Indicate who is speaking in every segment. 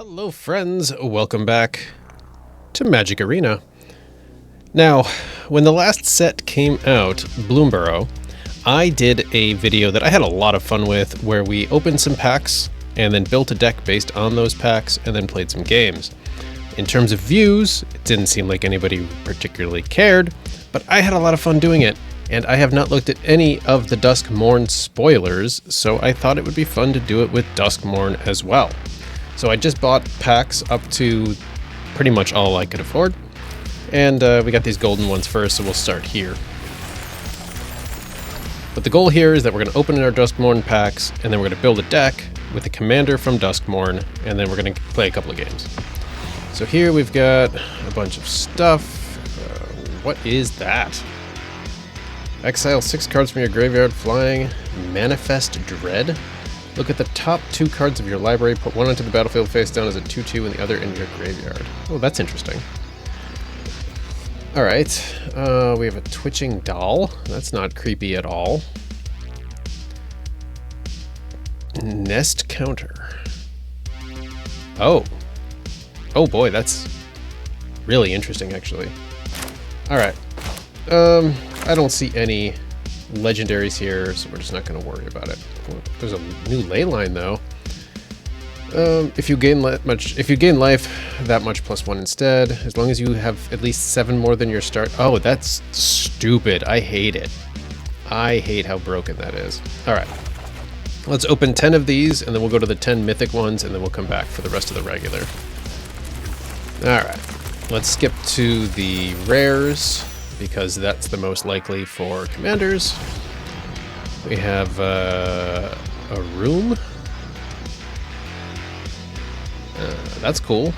Speaker 1: Hello friends, welcome back to Magic Arena. Now, when the last set came out, Bloomborough, I did a video that I had a lot of fun with where we opened some packs and then built a deck based on those packs and then played some games. In terms of views, it didn't seem like anybody particularly cared, but I had a lot of fun doing it, and I have not looked at any of the Duskmourn spoilers, so I thought it would be fun to do it with Duskmourn as well. So I just bought packs up to pretty much all I could afford, and we got these golden ones first, so we'll start here. But the goal here is that we're going to open our Duskmourn packs, and then we're going to build a deck with the commander from Duskmourn, and then we're going to play a couple of games. So here we've got a bunch of stuff. What is that? Exile 6 cards from your graveyard, flying, Manifest Dread. Look at the top 2 cards of your library, put one onto the battlefield face down as a 2/2 and the other in your graveyard. Oh, that's interesting. Alright, we have a Twitching Doll. That's not creepy at all. Nest Counter. Oh. Oh boy, that's really interesting actually. Alright. I don't see any legendaries here, so we're just not going to worry about it. There's a new ley line though. If you gain life that much +1 instead, as long as you have at least 7 more than your start. Oh, that's stupid. I hate it. I hate how broken that is. All right, let's open 10 of these, and then we'll go to the 10 mythic ones, and then we'll come back for the rest of the regular. All right, let's skip to the rares, because that's the most likely for commanders. We have a room. That's cool.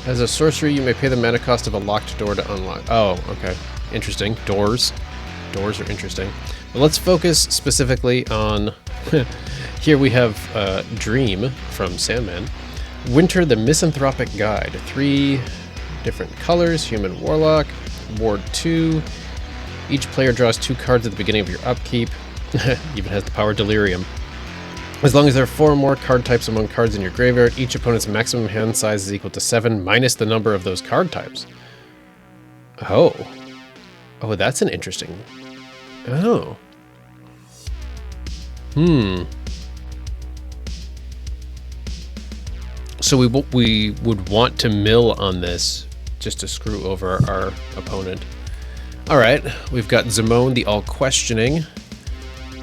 Speaker 1: As a sorcery, you may pay the mana cost of a locked door to unlock. Oh, okay. Interesting. Doors. Doors are interesting. But let's focus specifically on... Here we have Dream from Sandman. Winter the Misanthropic Guide. 3 different colors. Human Warlock. Ward 2. Each player draws 2 cards at the beginning of your upkeep. Even has the power Delirium. As long as there are 4 or more card types among cards in your graveyard, each opponent's maximum hand size is equal to 7 minus the number of those card types. Oh. Oh, that's an interesting... Oh. So we would want to mill on this just to screw over our opponent. Alright, we've got Zamone, the All-Questioning.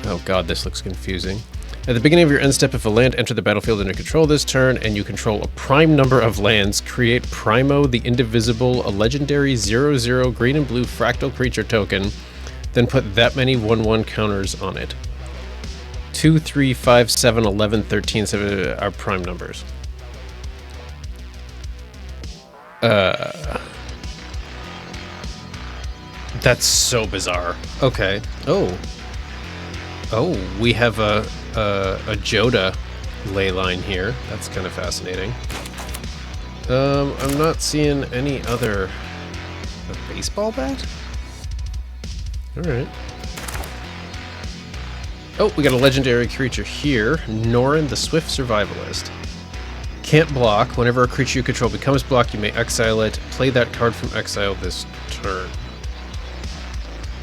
Speaker 1: Oh god, this looks confusing. At the beginning of your end step, if a land entered the battlefield under control this turn, and you control a prime number of lands, create Primo the Indivisible, a legendary 0/0 green and blue fractal creature token, then put that many 1/1 counters on it. 2, 3, 5, 7, 11, 13, 7 are prime numbers. That's so bizarre. Okay. Oh. Oh, we have a Joda ley line here. That's kind of fascinating. I'm not seeing any other... A baseball bat? Alright. Oh, we got a legendary creature here. Norin, the Swift Survivalist. Can't block. Whenever a creature you control becomes blocked, you may exile it. Play that card from exile this turn.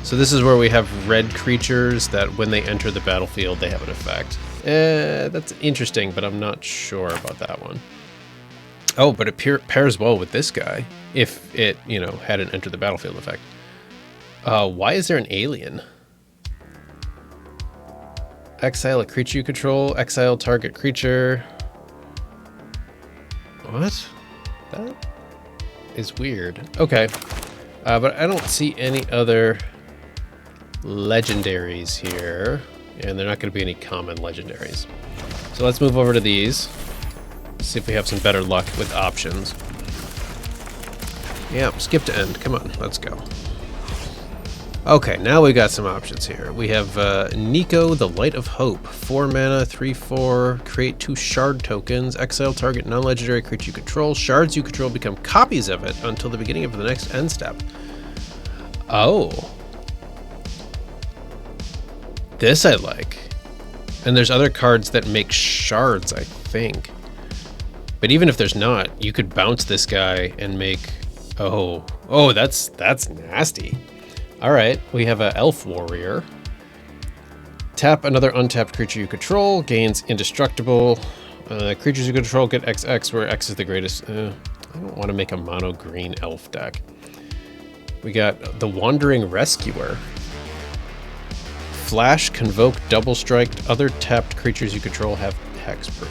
Speaker 1: So this is where we have red creatures that when they enter the battlefield, they have an effect. That's interesting, but I'm not sure about that one. Oh, but it pairs well with this guy, if it, you know, had an enter the battlefield effect. Why is there an alien? Exile a creature you control, exile target creature. What? That is weird. Okay, but I don't see any other legendaries here, and they're not going to be any common legendaries. So let's move over to these, see if we have some better luck with options. Yeah, skip to end. Come on, let's go. Okay, now we got some options here. We have Nico, the Light of Hope. 4 mana, 3/4, create 2 shard tokens, exile target non-legendary creature you control. Shards you control become copies of it until the beginning of the next end step. Oh. This I like. And there's other cards that make shards, I think. But even if there's not, you could bounce this guy and make... Oh, that's nasty. All right, we have an elf warrior. Tap another untapped creature you control, gains indestructible. Creatures you control get XX, where X is the greatest. I don't want to make a mono green elf deck. We got the Wandering Rescuer. Flash, convoke, double strike. Other tapped creatures you control have hexproof.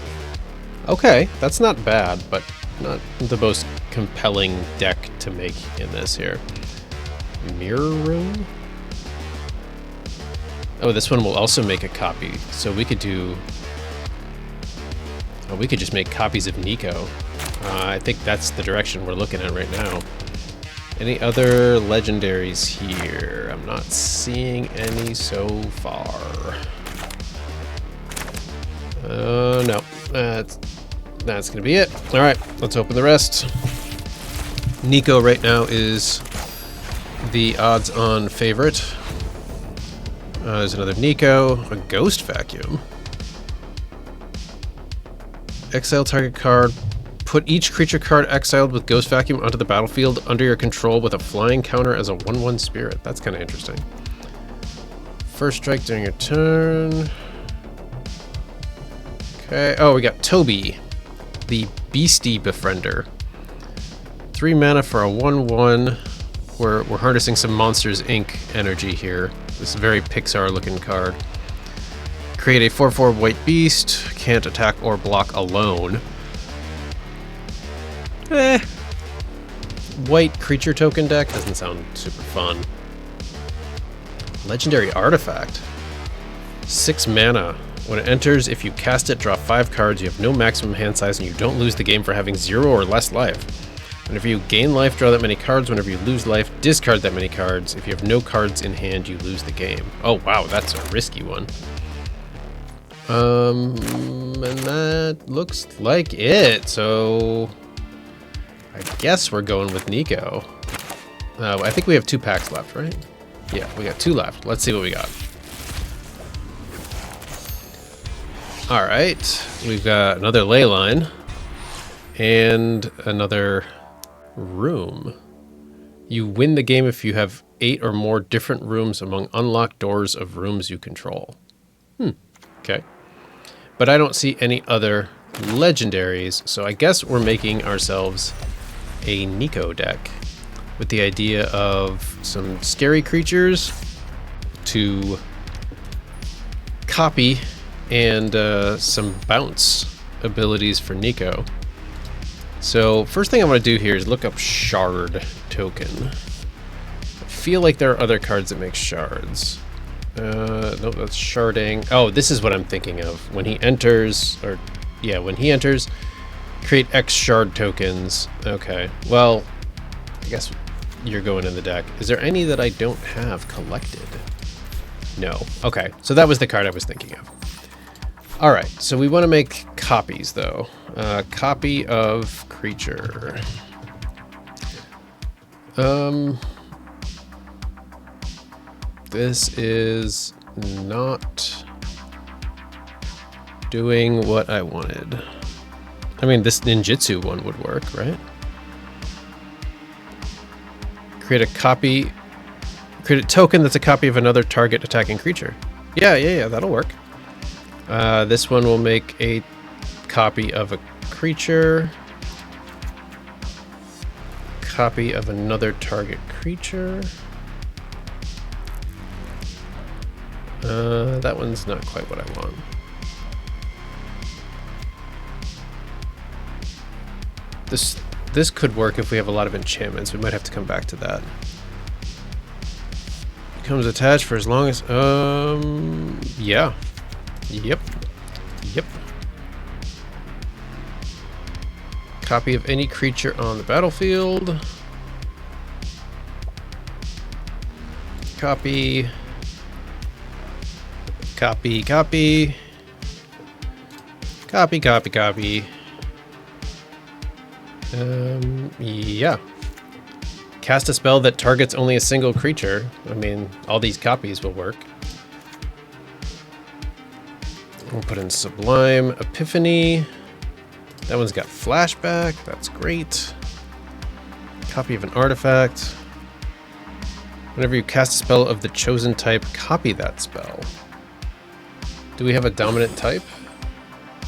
Speaker 1: Okay, that's not bad, but not the most compelling deck to make in this here. Mirror Room? Oh, this one will also make a copy, so we could do... Oh, we could just make copies of Nico. I think that's the direction we're looking at right now. Any other legendaries here? I'm not seeing any so far. No. That's gonna be it. All right, let's open the rest. Nico right now is the odds-on favorite. There's another Nico, a Ghost Vacuum. Exile target card. Put each creature card exiled with Ghost Vacuum onto the battlefield under your control with a flying counter as a 1/1 spirit. That's kind of interesting. First strike during your turn. Okay. Oh, we got Toby, the Beastie Befriender. 3 mana for a 1/1. We're harnessing some Monsters Inc. energy here. This very Pixar-looking card. Create a 4/4 white beast. Can't attack or block alone. White creature token deck doesn't sound super fun. Legendary Artifact. 6 mana. When it enters, if you cast it, draw 5 cards. You have no maximum hand size, and you don't lose the game for having 0 or less life. Whenever you gain life, draw that many cards. Whenever you lose life, discard that many cards. If you have no cards in hand, you lose the game. Oh wow, that's a risky one. And that looks like it. So I guess we're going with Nico. I think we have 2 packs left, right? Yeah, we got 2 left. Let's see what we got. All right, we've got another ley line and another room. You win the game if you have 8 or more different rooms among unlocked doors of rooms you control. Okay. But I don't see any other legendaries, so I guess we're making ourselves a Nico deck with the idea of some scary creatures to copy and some bounce abilities for Nico. So first thing I want to do here is look up Shard token. I feel like there are other cards that make shards. Nope, that's sharding. Oh, this is what I'm thinking of. When he enters, or yeah, when he enters, create X shard tokens. Okay, well, I guess you're going in the deck. Is there any that I don't have collected? No. Okay, so that was the card I was thinking of. All right, so we want to make copies though. Copy of creature. This is not doing what I wanted. I mean, this ninjutsu one would work, right? Create a copy, create a token that's a copy of another target attacking creature. Yeah, that'll work. This one will make a copy of a creature. Copy of another target creature. That one's not quite what I want. This could work if we have a lot of enchantments. We might have to come back to that. Becomes attached for as long as yeah. Yep. Copy of any creature on the battlefield. Copy. Yeah. Cast a spell that targets only a single creature. I mean, all these copies will work. We'll put in Sublime Epiphany. That one's got flashback. That's great. Copy of an artifact. Whenever you cast a spell of the chosen type, copy that spell. Do we have a dominant type?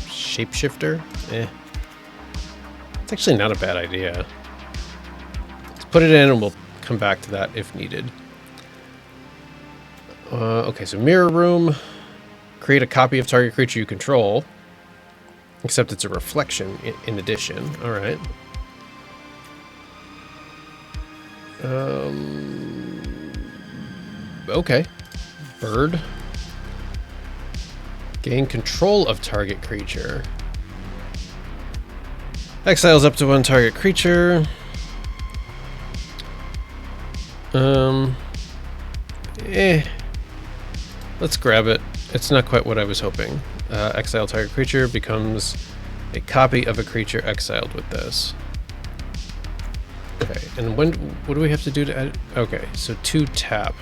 Speaker 1: Shapeshifter? It's actually not a bad idea. Let's put it in and we'll come back to that if needed. Okay, so mirror room. Create a copy of target creature you control. Except it's a reflection in addition. Alright. Okay. Bird. Gain control of target creature. Exiles up to one target creature. Let's grab it. It's not quite what I was hoping. Exile target creature becomes a copy of a creature exiled with this. Okay, and what do we have to do to add? Okay, so 2 tap.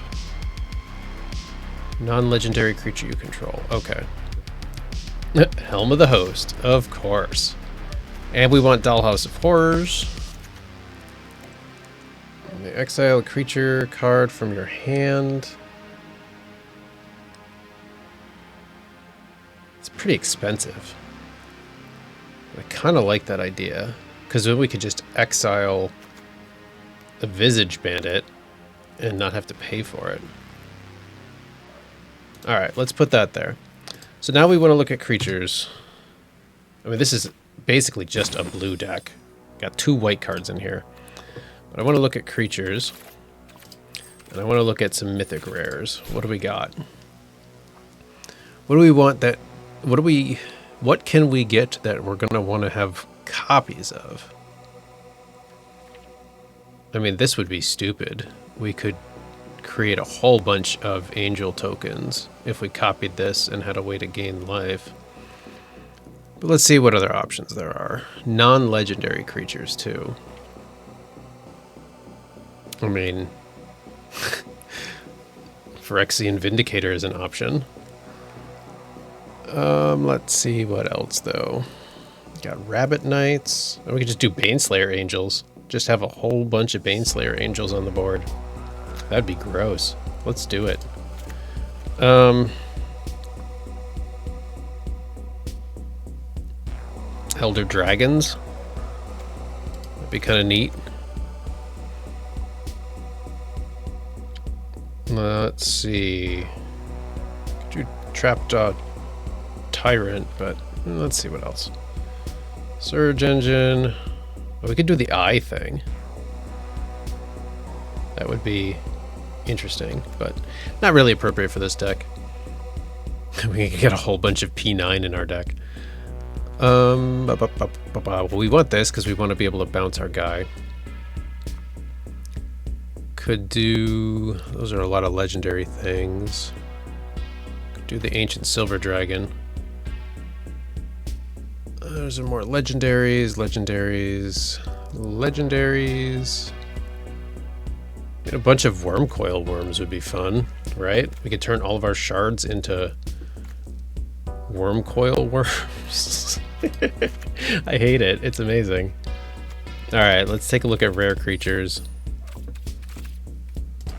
Speaker 1: Non-legendary creature you control. Okay. Helm of the Host, of course. And we want Dollhouse of Horrors. The exile creature card from your hand. It's pretty expensive. I kind of like that idea, because then we could just exile the Visage Bandit and not have to pay for it. Alright, let's put that there. So now we want to look at creatures. I mean, this is basically just a blue deck. Got 2 white cards in here. But I want to look at creatures. And I want to look at some mythic rares. What do we got? What do we want that... What can we get that we're going to want to have copies of? I mean, this would be stupid. We could create a whole bunch of angel tokens if we copied this and had a way to gain life. But let's see what other options there are. Non-legendary creatures, too. I mean... Phyrexian Vindicator is an option. Let's see what else, though. Got Rabbit Knights. We could just do Baneslayer Angels. Just have a whole bunch of Baneslayer Angels on the board. That'd be gross. Let's do it. Elder Dragons. That'd be kind of neat. Let's see. Could do Trapjaw Tyrant, but let's see what else. Surge Engine. Oh, we could do the eye thing. That would be interesting, but not really appropriate for this deck. We could get a whole bunch of P9 in our deck. Well, we want this because we want to be able to bounce our guy. Could do... Those are a lot of legendary things. Could do the Ancient Silver Dragon. Those are more legendaries. A bunch of Wormcoil worms would be fun, right? We could turn all of our shards into Wormcoil worms. I hate it. It's amazing. Alright, let's take a look at rare creatures.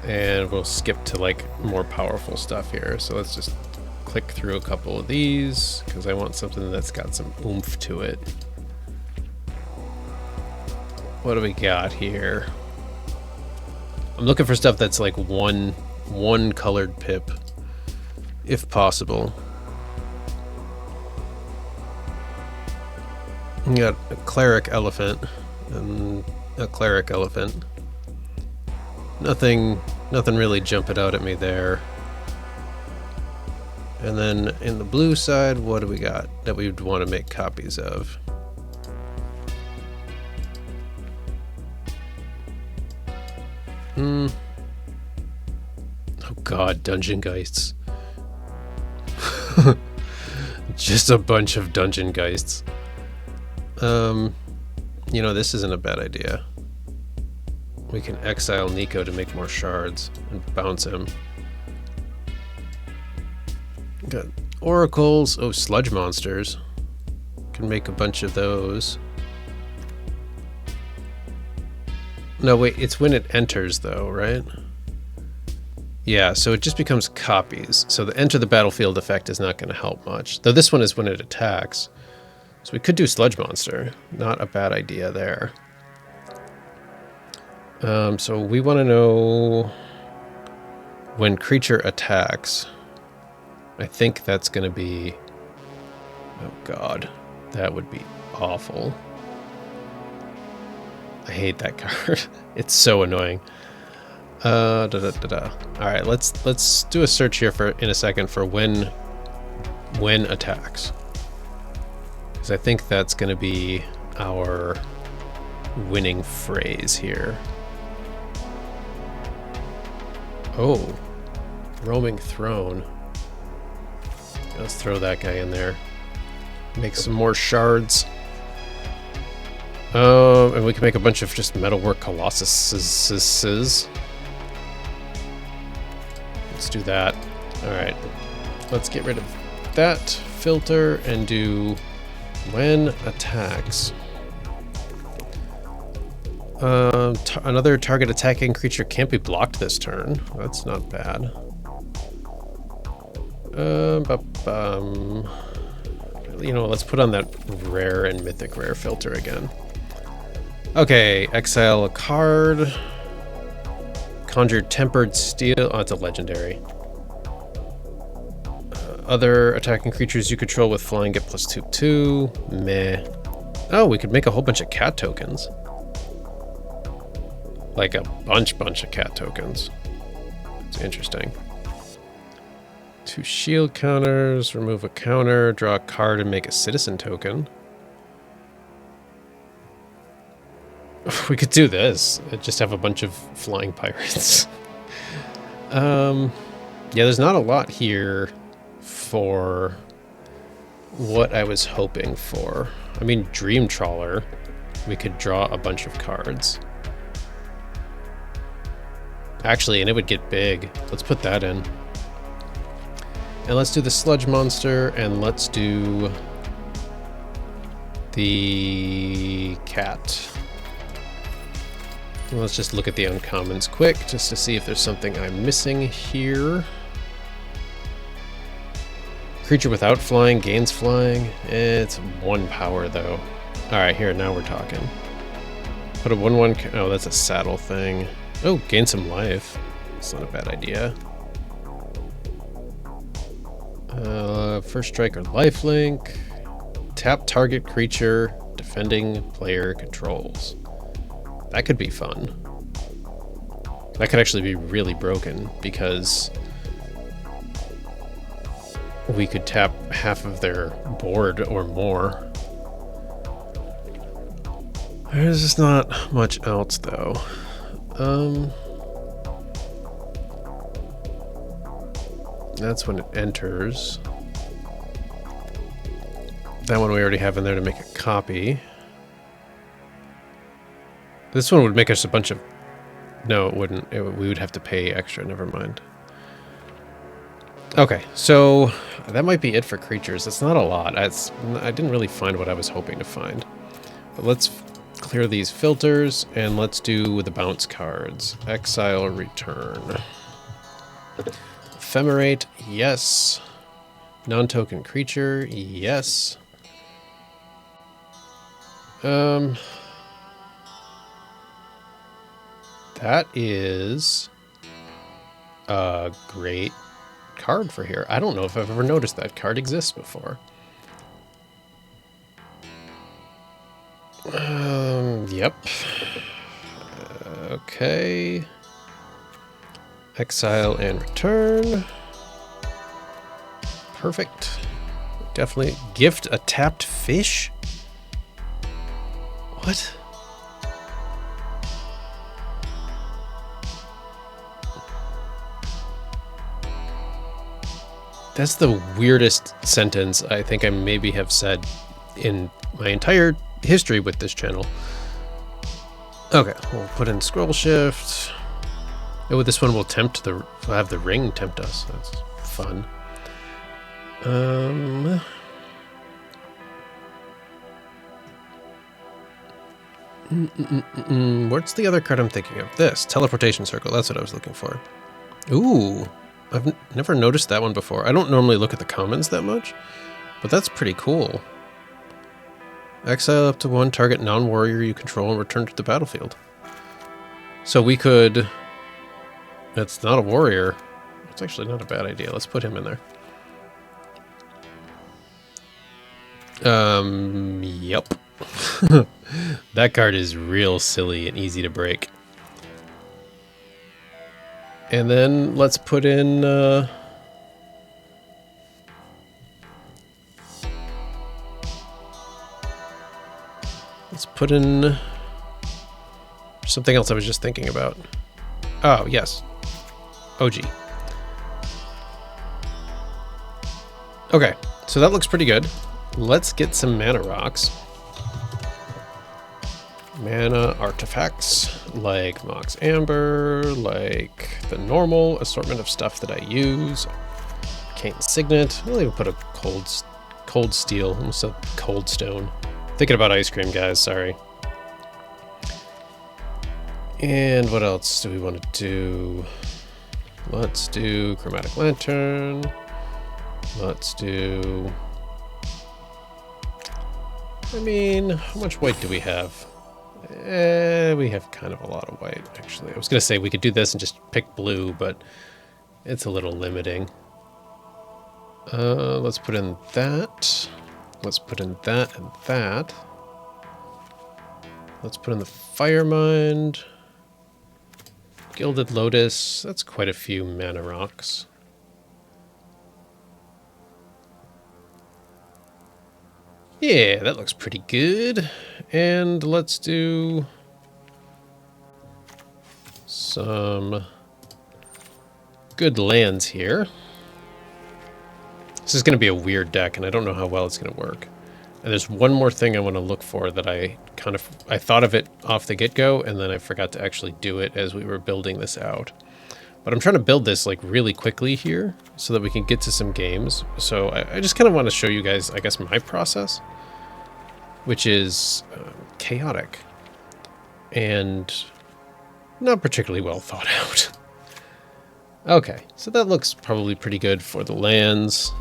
Speaker 1: And we'll skip to like more powerful stuff here. So let's just click through a couple of these because I want something that's got some oomph to it. What do we got here? I'm looking for stuff that's like one colored pip, if possible. We got a Cleric Elephant and a Cleric Elephant. Nothing really jumping out at me there. And then in the blue side, what do we got that we would want to make copies of? Oh god, Dungeon Geists. Just a bunch of Dungeon Geists. You know, this isn't a bad idea. We can exile Nico to make more shards and bounce him. Got oracles. Oh, sludge monsters. Can make a bunch of those. No, wait, it's when it enters though, right? Yeah, so it just becomes copies. So the enter the battlefield effect is not going to help much. Though this one is when it attacks. So we could do Sludge Monster. Not a bad idea there. So we want to know when creature attacks. I think that's going to be... Oh god, that would be awful. I hate that card. It's so annoying. All right, let's do a search here for in a second for when attacks, because I think that's going to be our winning phrase here. Oh, roaming throne. Let's throw that guy in there. Make some more shards. And we can make a bunch of just metalwork colossuses. Let's do that. Alright. Let's get rid of that filter and do when attacks. Another target attacking creature can't be blocked this turn. That's not bad. You know, let's put on that rare and mythic rare filter again. Okay, exile a card. Conjure Tempered Steel. Oh, it's a legendary. Other attacking creatures you control with flying get +2/2. Meh. Oh, we could make a whole bunch of cat tokens. Like a bunch of cat tokens. It's interesting. 2 shield counters, remove a counter, draw a card, and make a citizen token. We could do this. Just have a bunch of flying pirates. Yeah, there's not a lot here for what I was hoping for. I mean, Dream Trawler. We could draw a bunch of cards. Actually, and it would get big. Let's put that in. And let's do the Sludge Monster, and let's do the cat. And let's just look at the uncommons quick, just to see if there's something I'm missing here. Creature without flying gains flying. It's 1 power, though. Alright, here, now we're talking. Put a 1/1... Oh, that's a saddle thing. Oh, gain some life. That's not a bad idea. First strike or lifelink. Tap target creature defending player controls. That could be fun. That could actually be really broken, because we could tap half of their board or more. There's just not much else, though. That's when it enters. That one we already have in there to make a copy. This one would make us a bunch of... No, it wouldn't. We would have to pay extra. Never mind. Okay, so that might be it for creatures. It's not a lot. I didn't really find what I was hoping to find. But let's clear these filters, and let's do the bounce cards. Exile, return. Ephemerate, yes. Non-token creature, yes. That is a great card for here. I don't know if I've ever noticed that card exists before. Yep. Okay. Exile and return. Perfect. Definitely. Gift a tapped fish? What? That's the weirdest sentence I think I maybe have said in my entire history with this channel. Okay, we'll put in scroll shift. Oh, this one will tempt we'll have the ring tempt us. That's fun. What's the other card I'm thinking of? This, Teleportation Circle. That's what I was looking for. Ooh, I've never noticed that one before. I don't normally look at the commons that much, but that's pretty cool. Exile up to one target non-warrior you control and return to the battlefield. So we could... It's not a warrior. It's actually not a bad idea. Let's put him in there. Yep. That card is real silly and easy to break. And then let's put in... let's put in... something else I was just thinking about. Oh, yes. OG. Okay, so that looks pretty good. Let's get some mana rocks. Mana artifacts, like Mox Amber, like the normal assortment of stuff that I use. Arcane Signet. I'll even put a cold steel, almost a cold stone. Thinking about ice cream, guys, sorry. And what else do we want to do? Let's do Chromatic Lantern. Let's do... I mean, how much white do we have? We have kind of a lot of white, actually. I was going to say we could do this and just pick blue, but it's a little limiting. Let's put in that. Let's put in that and that. Let's put in the Firemind. Gilded Lotus. That's quite a few mana rocks. Yeah, that looks pretty good. And let's do some good lands here. This is going to be a weird deck, and I don't know how well it's going to work. And there's one more thing I want to look for that I thought of it off the get-go, and then I forgot to actually do it as we were building this out. But I'm trying to build this like really quickly here so that we can get to some games. So I just kind of want to show you guys, I guess, my process, which is chaotic and not particularly well thought out. Okay, so that looks probably pretty good for the lands.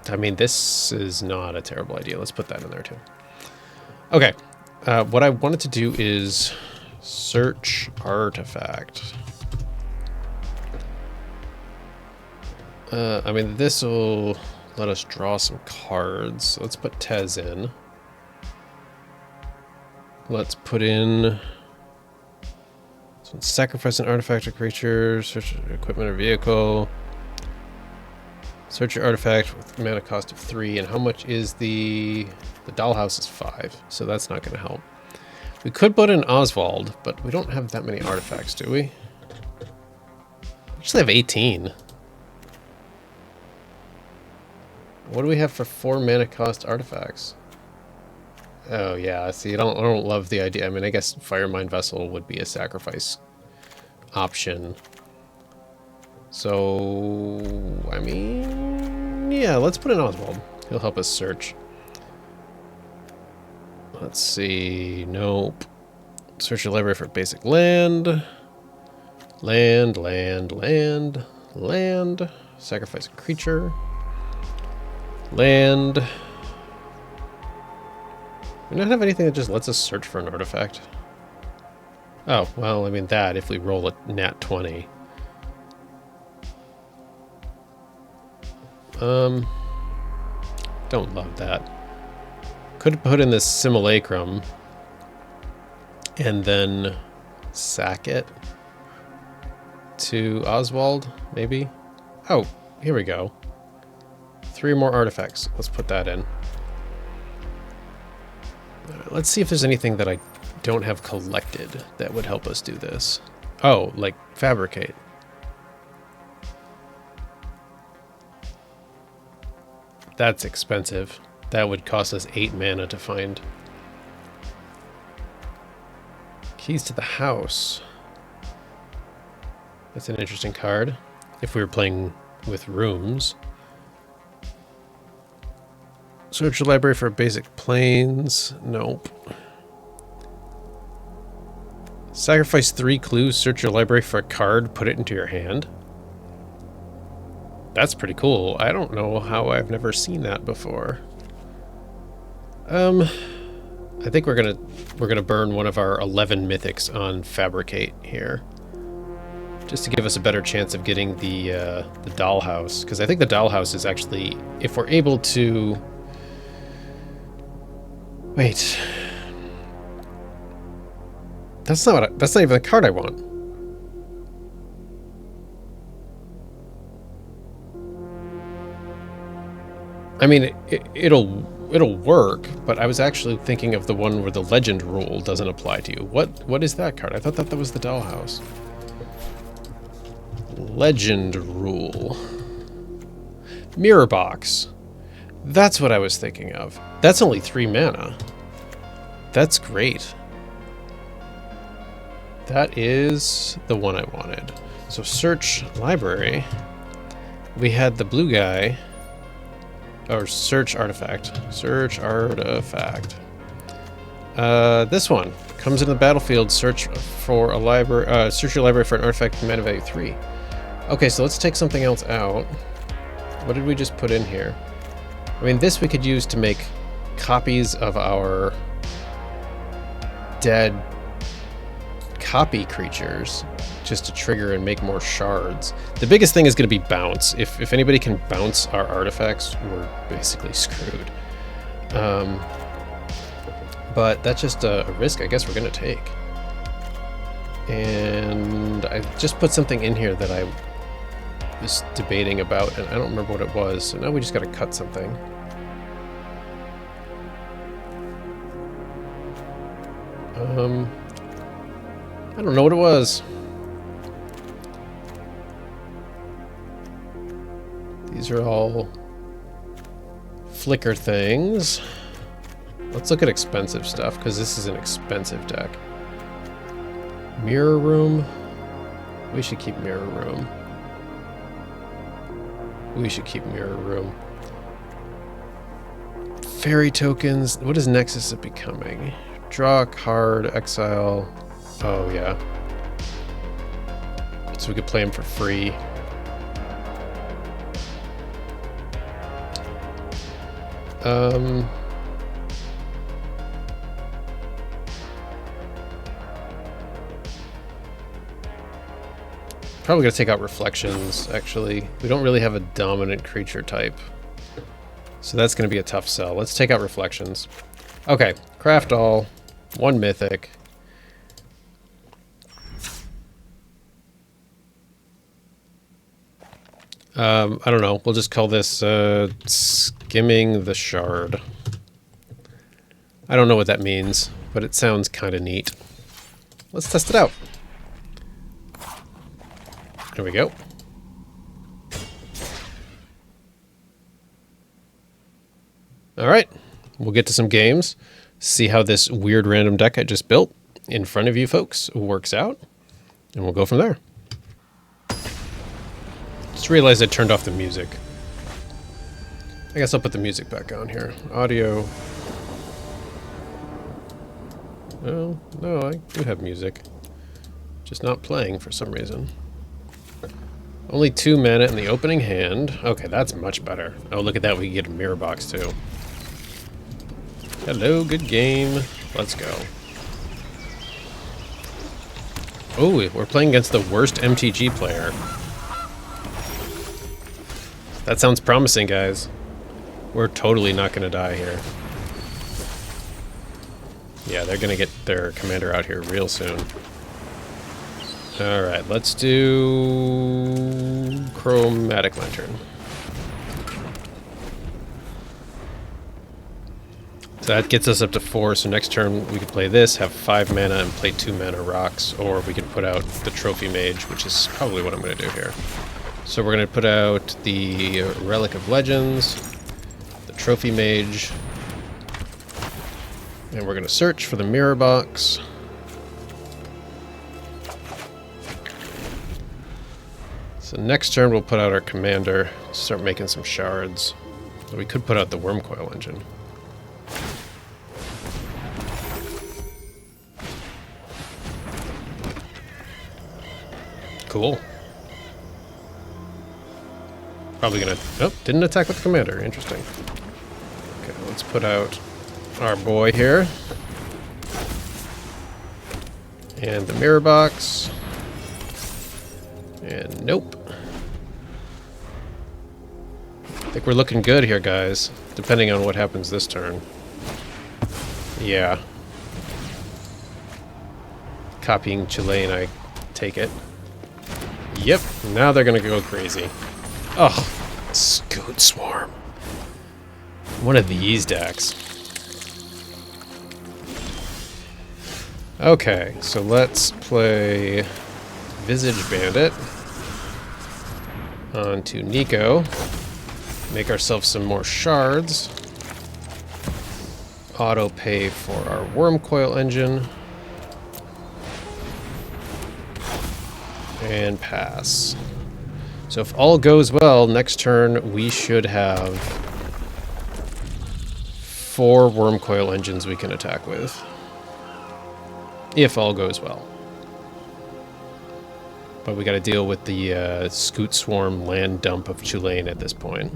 Speaker 1: I mean, this is not a terrible idea. Let's put that in there too. Okay, what I wanted to do is search artifact. I mean, this will let us draw some cards. Let's put Tez in. Let's put in... sacrifice an artifact or creature, search equipment or vehicle. Search your artifact with mana cost of 3, and how much is the dollhouse is 5, so that's not going to help. We could put in Oswald, but we don't have that many artifacts, do we? We actually have 18. What do we have for 4 mana cost artifacts? Oh yeah, see, I don't love the idea. I mean, I guess Firemind Vessel would be a sacrifice option. So, I mean, yeah, let's put in Oswald. He'll help us search. Let's see, nope. Search your library for basic land. Land. Sacrifice a creature. Land. We don't have anything that just lets us search for an artifact. Oh, well, I mean that, if we roll a nat 20. Don't love that. Could put in this simulacrum and then sack it to Oswald, maybe? Oh, here we go. 3 more artifacts. Let's put that in. Let's see if there's anything that I don't have collected that would help us do this. Oh, like fabricate. That's expensive. That would cost us 8 mana to find. Keys to the house. That's an interesting card. If we were playing with rooms. Search your library for basic planes. Nope. Sacrifice 3 clues. Search your library for a card. Put it into your hand. That's pretty cool. I don't know how I've never seen that before. I think we're gonna burn one of our 11 mythics on fabricate here, just to give us a better chance of getting the dollhouse. Because I think the dollhouse is actually, if we're able to. Wait. That's not even the card I want. I mean, it'll work, but I was actually thinking of the one where the legend rule doesn't apply to you. What is that card? I thought that was the dollhouse. Legend rule. Mirror box. That's what I was thinking of. That's only 3 mana. That's great. That is the one I wanted. So search library. We had the blue guy. Or search artifact. Search artifact. This one comes into the battlefield. Search for a library. Search your library for an artifact with mana value 3. Okay, so let's take something else out. What did we just put in here? I mean, this we could use to make copies of our dead copy creatures, just to trigger and make more shards. The biggest thing is going to be bounce. If anybody can bounce our artifacts, we're basically screwed. But that's just a risk I guess we're going to take. And I just put something in here that I was debating about, and I don't remember what it was, so now we just got to cut something. I don't know what it was. These are all flicker things. Let's look at expensive stuff, because this is an expensive deck. Mirror room. We should keep mirror room. We should keep mirror room. Fairy tokens. What is Nexus of Becoming? Draw a card, exile. Oh, yeah. So we could play them for free. Probably gonna take out Reflections, actually. We don't really have a dominant creature type, so that's gonna be a tough sell. Let's take out Reflections. Okay, craft all, 1 mythic. I don't know. We'll just call this Skimming the Shard. I don't know what that means, but it sounds kind of neat. Let's test it out. There we go. All right. We'll get to some games, see how this weird random deck I just built in front of you folks works out, and we'll go from there. Just realized I turned off the music. I guess I'll put the music back on here. Audio. Oh, no, I do have music. Just not playing for some reason. Only 2 mana in the opening hand. Okay, that's much better. Oh, look at that. We can get a mirror box, too. Hello, good game. Let's go. Oh, we're playing against the worst MTG player. That sounds promising, guys. We're totally not going to die here. Yeah, they're going to get their commander out here real soon. Alright, let's do Chromatic Lantern. So that gets us up to 4, so next turn we could play this, have 5 mana, and play 2 mana rocks, or we could put out the Trophy Mage, which is probably what I'm going to do here. So we're going to put out the Relic of Legends, the Trophy Mage, and we're going to search for the Mirror Box. So next turn we'll put out our commander, start making some shards. So we could put out the worm coil engine. Cool. Probably gonna... Oh, didn't attack with the commander. Interesting. Okay, let's put out our boy here. And the mirror box. And nope. I think we're looking good here, guys. Depending on what happens this turn. Yeah. Copying Chilean, I take it. Yep, now they're gonna go crazy. Oh, Scoot Swarm. One of these decks. Okay, so let's play Visage Bandit onto Nico. Make ourselves some more shards. Auto pay for our worm coil engine. And pass. So if all goes well, next turn we should have 4 worm coil engines we can attack with. If all goes well. But we gotta deal with the Scoot Swarm land dump of Chilean at this point.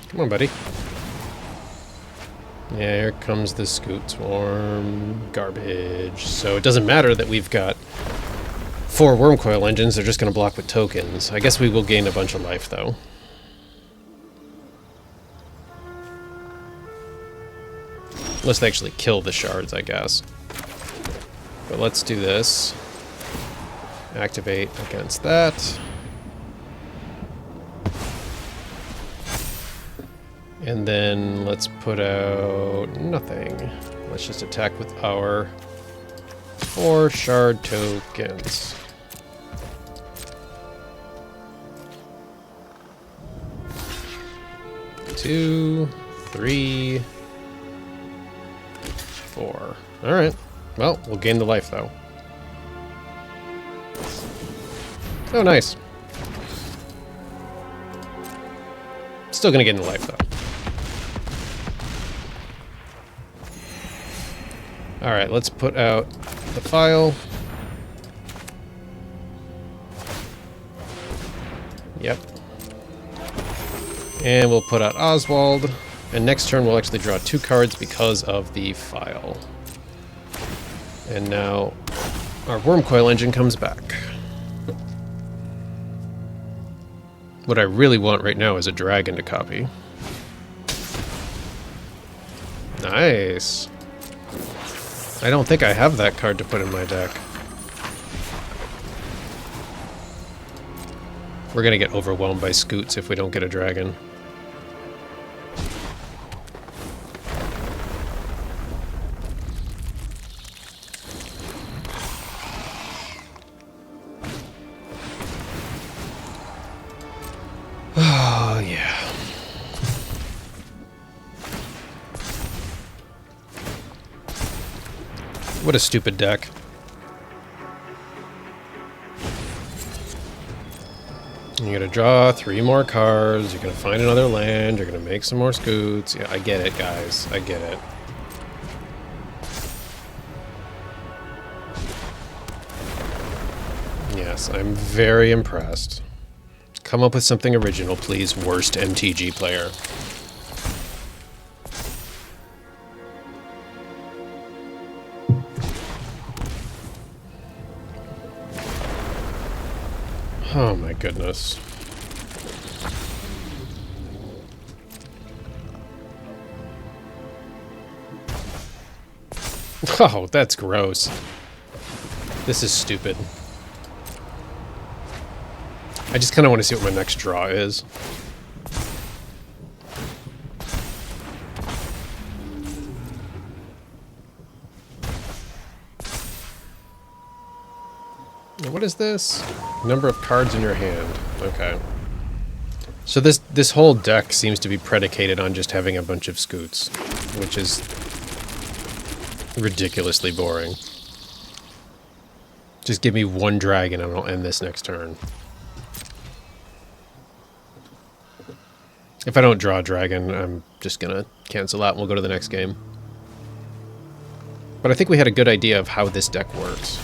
Speaker 1: Come on, buddy. Yeah, here comes the Scoot Swarm. Garbage. So it doesn't matter that we've got 4 worm coil engines, they're just going to block with tokens. I guess we will gain a bunch of life, though. Unless they actually kill the shards, I guess. But let's do this. Activate against that. And then let's put out nothing. Let's just attack with our 4 shard tokens. Two, 3, 4. Alright. Well, we'll gain the life, though. Oh, nice. Still gonna gain the life, though. Alright, let's put out the file. Yep. And we'll put out Oswald. And next turn we'll actually draw 2 cards because of the file. And now our worm coil engine comes back. What I really want right now is a dragon to copy. Nice. I don't think I have that card to put in my deck. We're gonna get overwhelmed by Scoots if we don't get a dragon. Oh, yeah. What a stupid deck. You're gonna draw 3 more cards, you're gonna find another land, you're gonna make some more Scoots. Yeah, I get it, guys. I get it. Yes, I'm very impressed. Come up with something original, please, worst MTG player. Oh my goodness. Oh, that's gross. This is stupid. I just kind of want to see what my next draw is. What is this? Number of cards in your hand. Okay. So this whole deck seems to be predicated on just having a bunch of Scoots, which is ridiculously boring. Just give me one dragon and I'll end this next turn. If I don't draw a dragon, I'm just gonna cancel out and we'll go to the next game. But I think we had a good idea of how this deck works.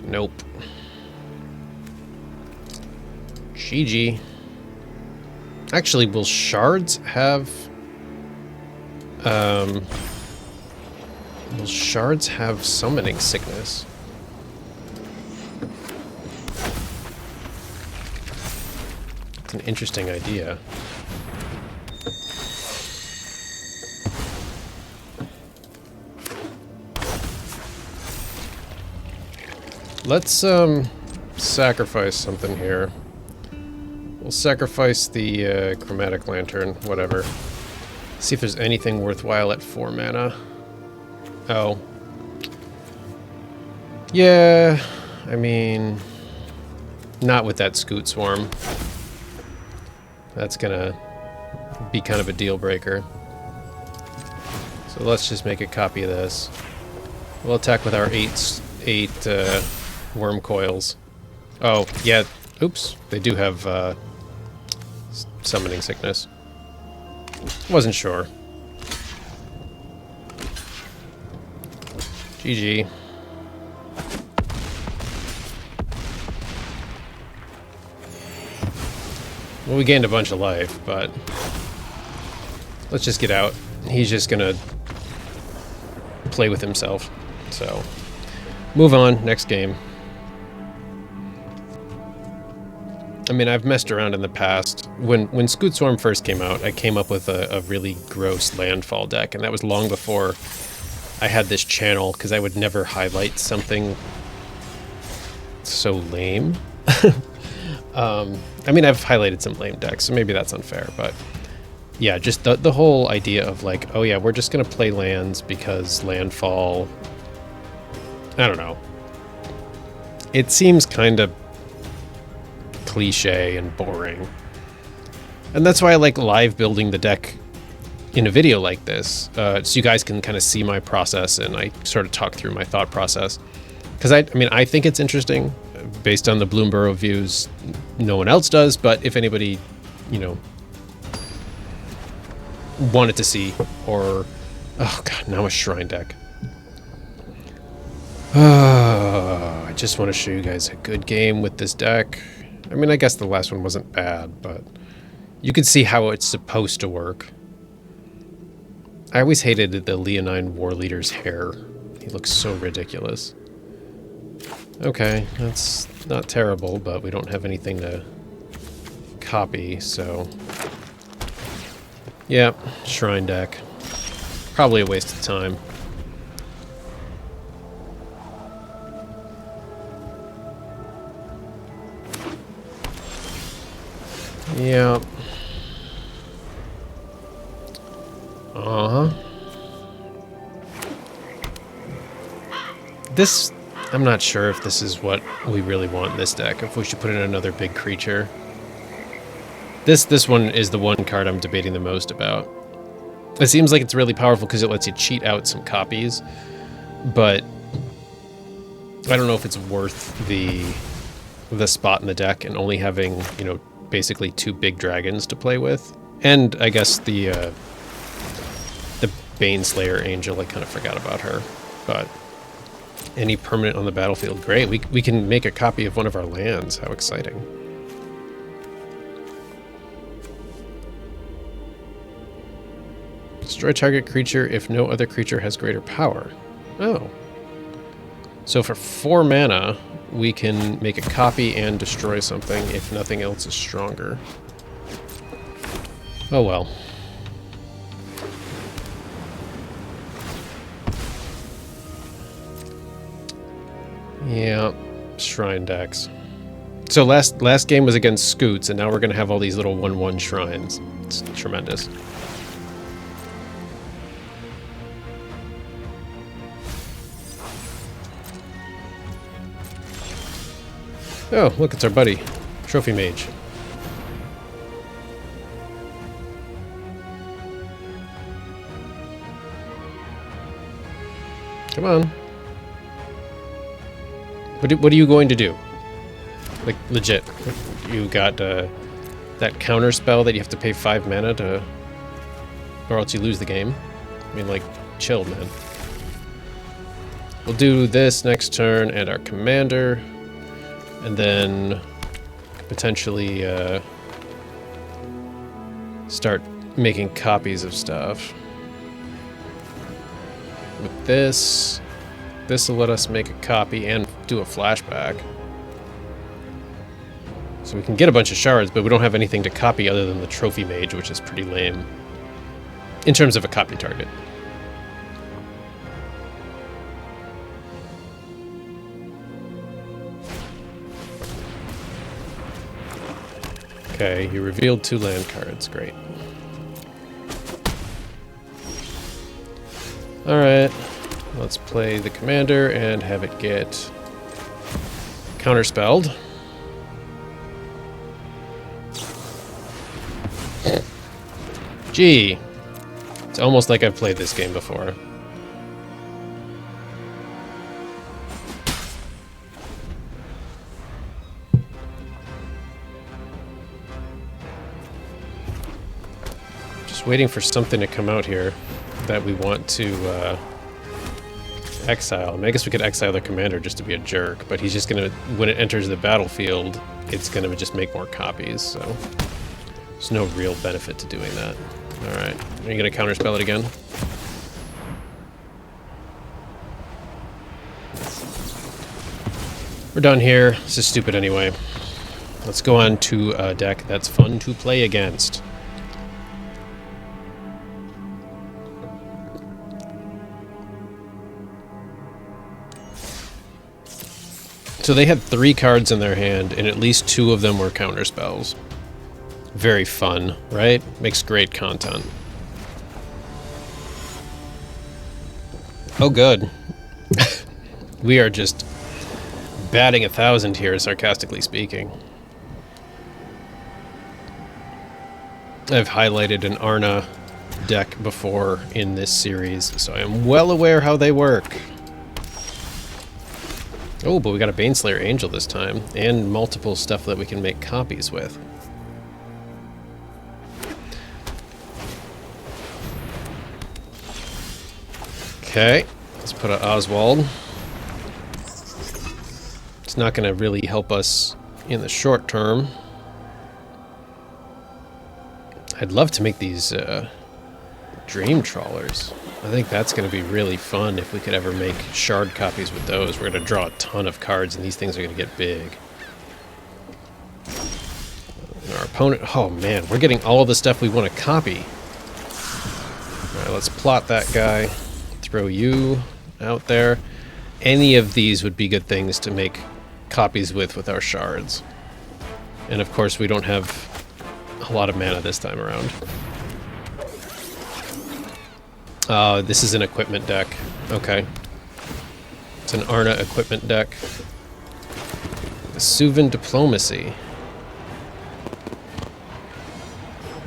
Speaker 1: Nope. GG. Actually, will shards have... will shards have summoning sickness? It's an interesting idea. Let's sacrifice something here. We'll sacrifice the chromatic lantern, whatever. See if there's anything worthwhile at 4 mana. Oh. Yeah, I mean, not with that Scoot Swarm. That's gonna be kind of a deal breaker. So let's just make a copy of this. We'll attack with our 8 worm coils. Oh, yeah. Oops. They do have summoning sickness. Wasn't sure. GG. Well, we gained a bunch of life, but let's just get out. He's just gonna play with himself. So, move on. Next game. I mean, I've messed around in the past. When Scoot Swarm first came out, I came up with a really gross landfall deck, and that was long before I had this channel, because I would never highlight something so lame. I mean, I've highlighted some lame decks, so maybe that's unfair, but yeah, just the whole idea of like, oh yeah, we're just gonna play lands because landfall, I don't know. It seems kind of cliche and boring. And that's why I like live building the deck in a video like this, so you guys can kind of see my process and I sort of talk through my thought process. Because I mean, I think it's interesting. Based on the Bloomburrow views, no one else does, but if anybody, you know, wanted to see, or... Oh god, now a shrine deck. I just want to show you guys a good game with this deck. I mean, I guess the last one wasn't bad, but you can see how it's supposed to work. I always hated the Leonine War Leader's hair. He looks so ridiculous. Okay, that's not terrible, but we don't have anything to copy, so... Yeah, shrine deck. Probably a waste of time. Yeah. Uh-huh. This... I'm not sure if this is what we really want in this deck, if we should put in another big creature. This one is the one card I'm debating the most about. It seems like it's really powerful because it lets you cheat out some copies, but I don't know if it's worth the spot in the deck and only having, you know, basically 2 big dragons to play with. And I guess the Baneslayer Angel, I kind of forgot about her, but... Any permanent on the battlefield. Great. We can make a copy of one of our lands. How exciting. Destroy target creature if no other creature has greater power. Oh. So for 4 mana, we can make a copy and destroy something if nothing else is stronger. Oh well. Yeah, shrine decks. So last game was against Scoots, and now we're going to have all these little 1/1 shrines. It's tremendous. Oh, look, it's our buddy, Trophy Mage. Come on. What are you going to do? Like, legit. You got that counter spell that you have to pay 5 mana to... Or else you lose the game. I mean, like, chill, man. We'll do this next turn and our commander. And then potentially start making copies of stuff. With this will let us make a copy and do a flashback. So we can get a bunch of shards, but we don't have anything to copy other than the trophy mage, which is pretty lame. In terms of a copy target. Okay, you revealed 2 land cards. Great. Alright, let's play the commander and have it get counterspelled. Gee, it's almost like I've played this game before. Just waiting for something to come out here that we want to exile. I mean, I guess we could exile the commander just to be a jerk, but he's just gonna, when it enters the battlefield, it's gonna just make more copies, so there's no real benefit to doing that. Alright, are you gonna counterspell it again? We're done here. This is stupid anyway. Let's go on to a deck that's fun to play against. So they had 3 cards in their hand, and at least 2 of them were counterspells. Very fun, right? Makes great content. Oh, good. We are just batting 1,000 here, sarcastically speaking. I've highlighted an Arna deck before in this series, so I am well aware how they work. Oh, but we got a Baneslayer Angel this time, and multiple stuff that we can make copies with. Okay, let's put an Oswald. It's not going to really help us in the short term. I'd love to make these Dream Trawlers. I think that's going to be really fun if we could ever make shard copies with those. We're going to draw a ton of cards, and these things are going to get big. And our opponent... Oh, man, we're getting all of the stuff we want to copy. Alright, let's plot that guy. Throw you out there. Any of these would be good things to make copies with our shards. And, of course, we don't have a lot of mana this time around. This is an equipment deck. Okay. It's an Arna equipment deck. Suvin Diplomacy.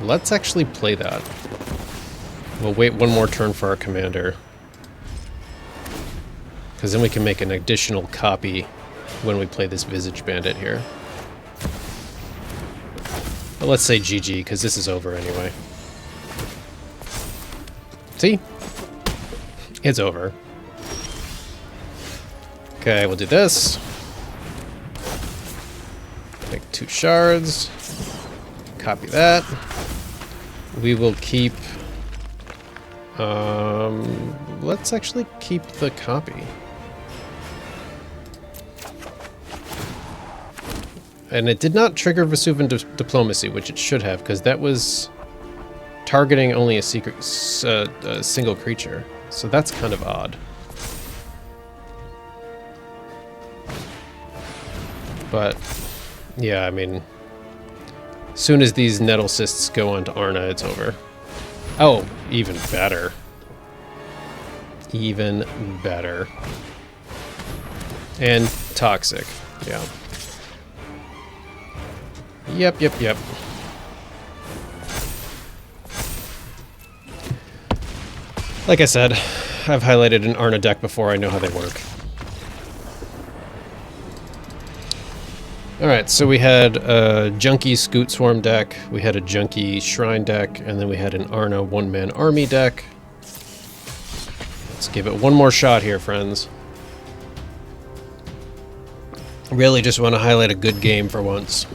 Speaker 1: Let's actually play that. We'll wait one more turn for our commander. Because then we can make an additional copy when we play this Visage Bandit here. But let's say GG, because this is over anyway. See? It's over. Okay, we'll do this. Make 2 shards. Copy that. We will keep... let's actually keep the copy. And it did not trigger Vesuvian Diplomacy, which it should have, because that was targeting only a single creature. So that's kind of odd. But, yeah, I mean, as soon as these Nettle Cysts go onto Arna, it's over. Oh, even better. Even better. And Toxic, yeah. Yep. Like I said, I've highlighted an Arna deck before. I know how they work. Alright, so we had a Junkie Scoot Swarm deck, we had a Junkie Shrine deck, and then we had an Arna one-man army deck. Let's give it one more shot here, friends. Really just want to highlight a good game for once.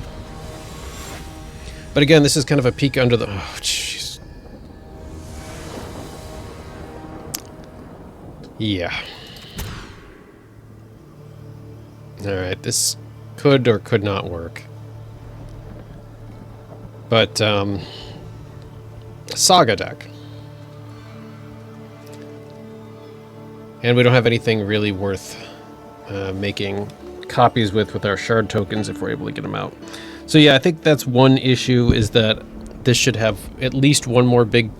Speaker 1: But again, this is kind of a peek under the... Oh, jeez. Yeah. Alright, this could or could not work. But, Saga deck. And we don't have anything really worth making copies with our shard tokens if we're able to get them out. So yeah, I think that's one issue, is that this should have at least one more big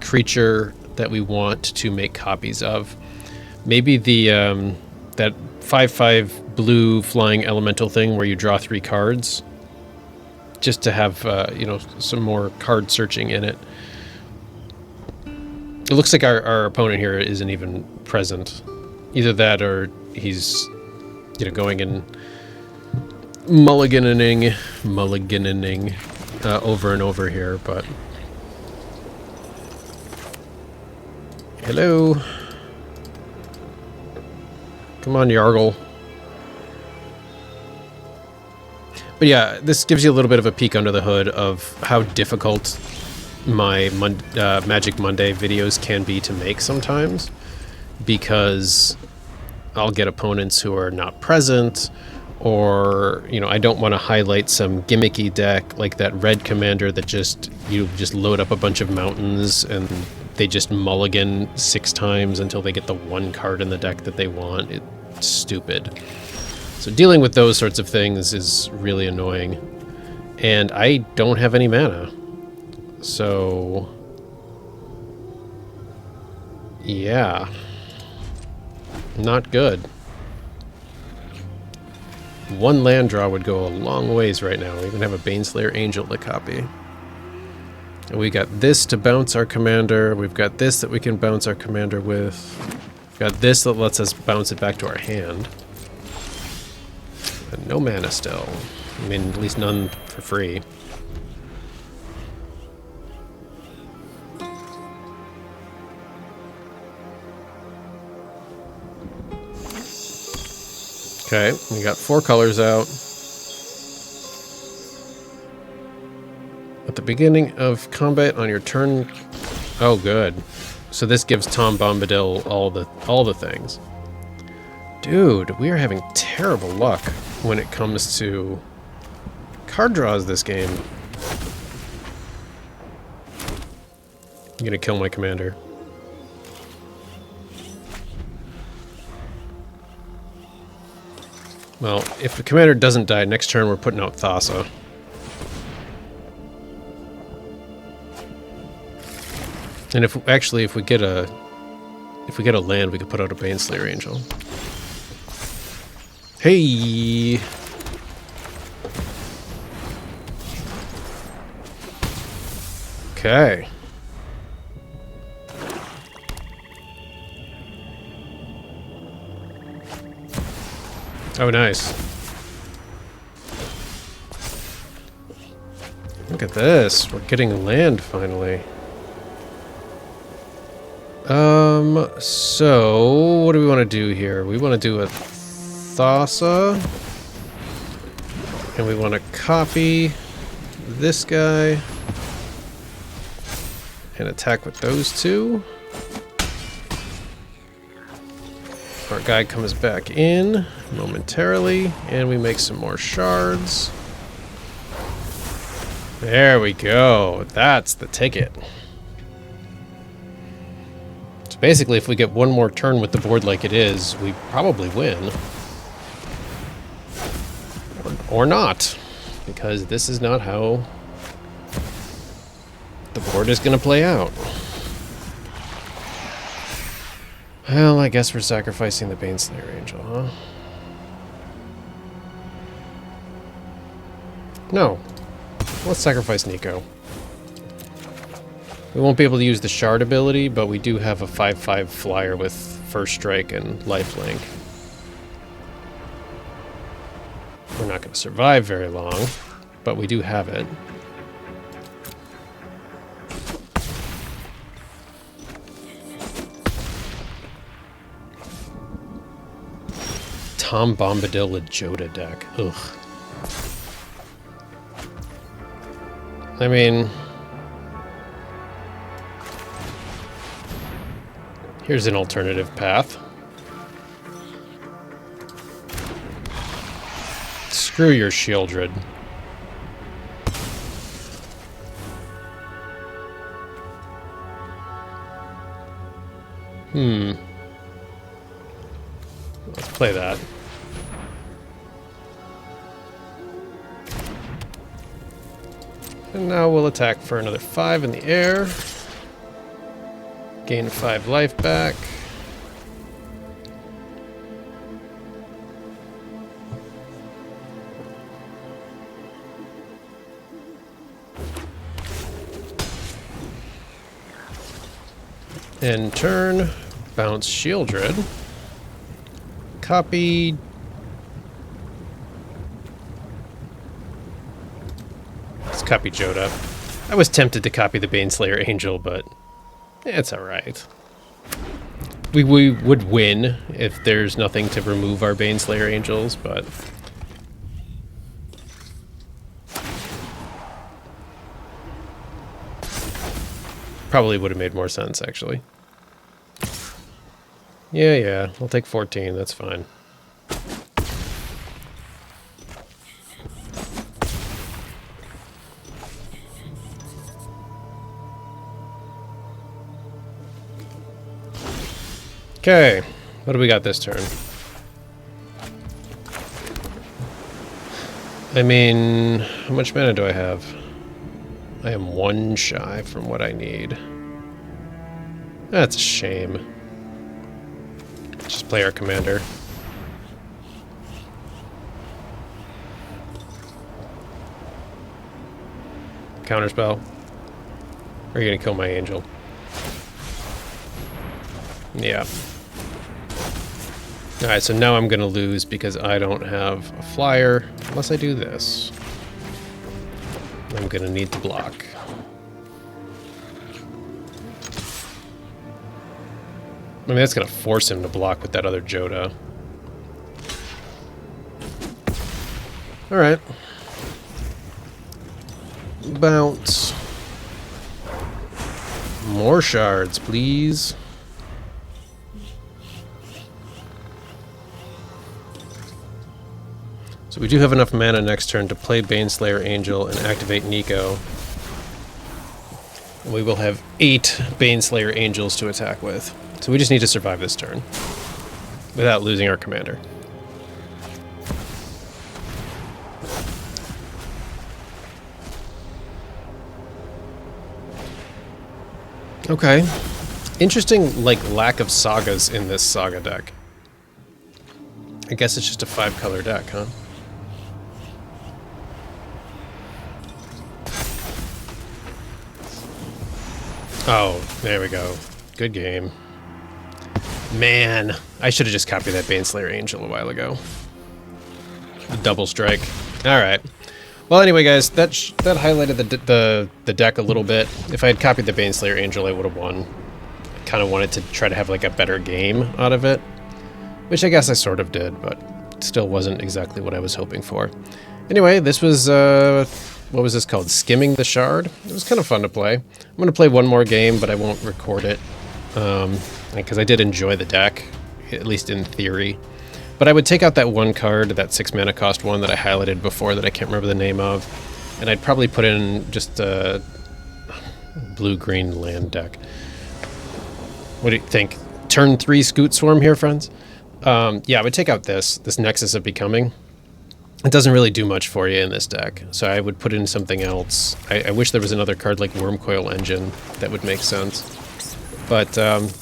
Speaker 1: creature that we want to make copies of. Maybe the that 5/5 blue flying elemental thing where you draw 3 cards, just to have you know, some more card searching in it. It looks like our opponent here isn't even present. Either that or he's, you know, going and mulliganing over and over here, but... Hello? Come on, Yargle. But yeah, this gives you a little bit of a peek under the hood of how difficult my Magic Monday videos can be to make sometimes, because I'll get opponents who are not present, or, you know, I don't want to highlight some gimmicky deck like that red commander that you just load up a bunch of mountains and they just mulligan 6 times until they get the 1 card in the deck that they want. It's stupid. So dealing with those sorts of things is really annoying. And I don't have any mana. So... yeah. Not good. 1 land draw would go a long ways right now. We even have a Baneslayer Angel to copy. And we got this to bounce our commander. We've got this that we can bounce our commander with. We've got this that lets us bounce it back to our hand. But no mana still. I mean, at least none for free. Okay, we got 4 colors out. At the beginning of combat on your turn... Oh, good. So this gives Tom Bombadil all the things. Dude, we are having terrible luck when it comes to card draws this game. I'm gonna kill my commander. Well, if the commander doesn't die, next turn we're putting out Thassa. And if we get a land, we could put out a Baneslayer Angel. Hey. Okay. Oh, nice. Look at this. We're getting land finally. So what do we want to do here? We want to do a Thassa. And we want to copy this guy and attack with those 2. Our guy comes back in momentarily, and we make some more shards. There we go. That's the ticket. So basically, if we get 1 more turn with the board like it is, we probably win. Or not, because this is not how the board is going to play out. Well, I guess we're sacrificing the Baneslayer Angel, huh? No. Let's sacrifice Nico. We won't be able to use the shard ability, but we do have a 5/5 flyer with first strike and lifelink. We're not going to survive very long, but we do have it. Tom Bombadil with Joda deck. Ugh. I mean, here's an alternative path. Screw your Shieldred. Let's play that. And now we'll attack for another 5 in the air. Gain 5 life back. End turn, bounce Shieldred. Copy. Let's copy Joda. I was tempted to copy the Baneslayer Angel, but it's alright. We would win if there's nothing to remove our Baneslayer Angels, but probably would have made more sense, actually. Yeah, I'll take 14, that's fine. Okay, what do we got this turn? I mean, how much mana do I have? I am 1 shy from what I need. That's a shame. Just play our commander. Counterspell. Or are you gonna kill my angel? Yeah. Alright, so now I'm gonna lose because I don't have a flyer, unless I do this. I'm gonna need to block. I mean, that's gonna force him to block with that other Joda. Alright. Bounce. More shards, please. So we do have enough mana next turn to play Baneslayer Angel and activate Nico. And we will have 8 Baneslayer Angels to attack with. So we just need to survive this turn without losing our commander. Okay. Interesting, like, lack of sagas in this saga deck. I guess it's just a 5-color deck, huh? Oh, there we go. Good game. Man, I should have just copied that Baneslayer Angel a while ago. The double strike. Alright. Well, anyway, guys, that highlighted the deck a little bit. If I had copied the Baneslayer Angel, I would have won. I kind of wanted to try to have, like, a better game out of it. Which I guess I sort of did, but still wasn't exactly what I was hoping for. Anyway, this was, what was this called? Skimming the Shard? It was kind of fun to play. I'm going to play one more game, but I won't record it. Because I did enjoy the deck, at least in theory. But I would take out that one card, that 6 mana cost one that I highlighted before that I can't remember the name of. And I'd probably put in just a blue-green land deck. What do you think? Turn 3 Scoot Swarm here, friends? Yeah, I would take out this Nexus of Becoming. It doesn't really do much for you in this deck, so I would put in something else. I wish there was another card like Wormcoil Engine that would make sense. But,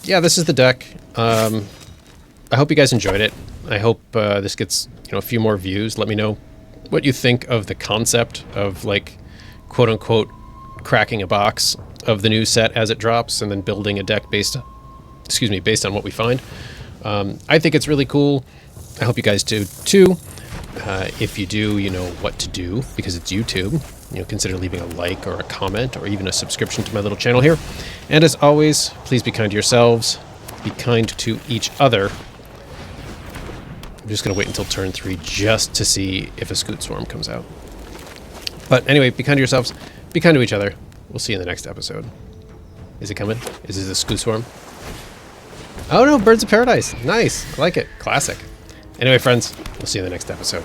Speaker 1: yeah, this is the deck. I hope you guys enjoyed it. I hope this gets, a few more views. Let me know what you think of the concept of, like, quote-unquote cracking a box. of the new set as it drops, and then building a deck based on what we find. I think it's really cool. I hope you guys do too. If you do, you know what to do because it's YouTube. You know, consider leaving a like or a comment or even a subscription to my little channel here. And as always, please be kind to yourselves. Be kind to each other. I'm just going to wait until turn 3 just to see if a Scoot Swarm comes out. But anyway, be kind to yourselves. Be kind to each other. We'll see you in the next episode. Is it coming? Is this a Scoot Swarm? Oh no, Birds of Paradise. Nice. I like it. Classic. Anyway, friends, we'll see you in the next episode.